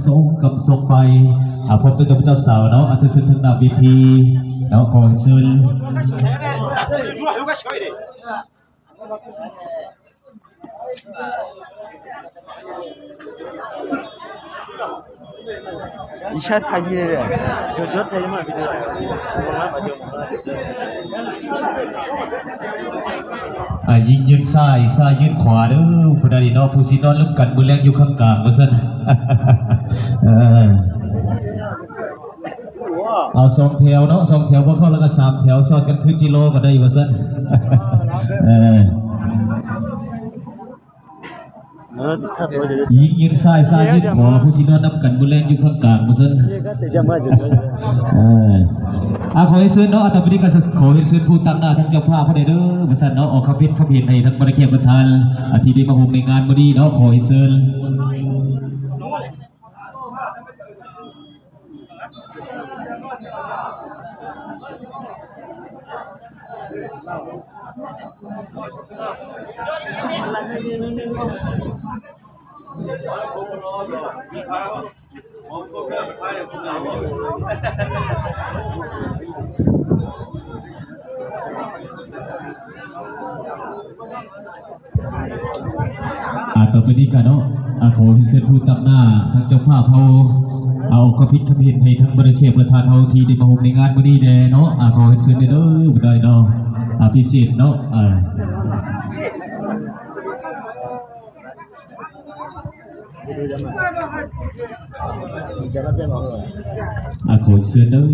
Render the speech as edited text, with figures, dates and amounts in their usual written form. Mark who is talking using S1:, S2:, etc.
S1: ทรงกำทรงไปพบตัวเจ้าสาวเนาะอาจจะถึงนาบีพีเนาะขอเชิญ
S2: 이샷 타기래. 저 타기만 비디오.
S1: ยิงยืนซ้ายยืนขวาเด้อผู้ใดเนาะผู้สินอนลุ่มกันมือแรงอยู่ข้างกลางว่าซั่นเอาสองแถวเนาะสองแถวบ่เข้าแล้วก็สามแถวซ้อนกันคือจิโลก็ได้ว่าซั่นยิงยืนซ้ายยืนขวาผู้สินอนนับกันมือแรงอยู่ข้างกลางว่าซั่นขอให้ซื้อเนาะแต่วันนี้ก็ขอให้ซื้อผู้ตั้งหน้าทั้งเจ้าภาพผู้ใดเด้อบ่ซั่นเนาะออกคำเห็นให้ทั้งบริเกียรประธานที่ได้มาร่วมในงานมื้อนี้เนาะขอให้ซื้อต่อไปนี้กันเนาะขอให้เชิญผู้ตั้งหน้าทั้งเจ้าภาพเอาคำเห็นให้ทั้งบริเกียรประธานเฮาที่ได้มาร่วมในงานมื้อนี้แน่เนาะขอให้เชิญเด้อบ่ได้เนาะพิเศษเนาะขอเชิญเด้อ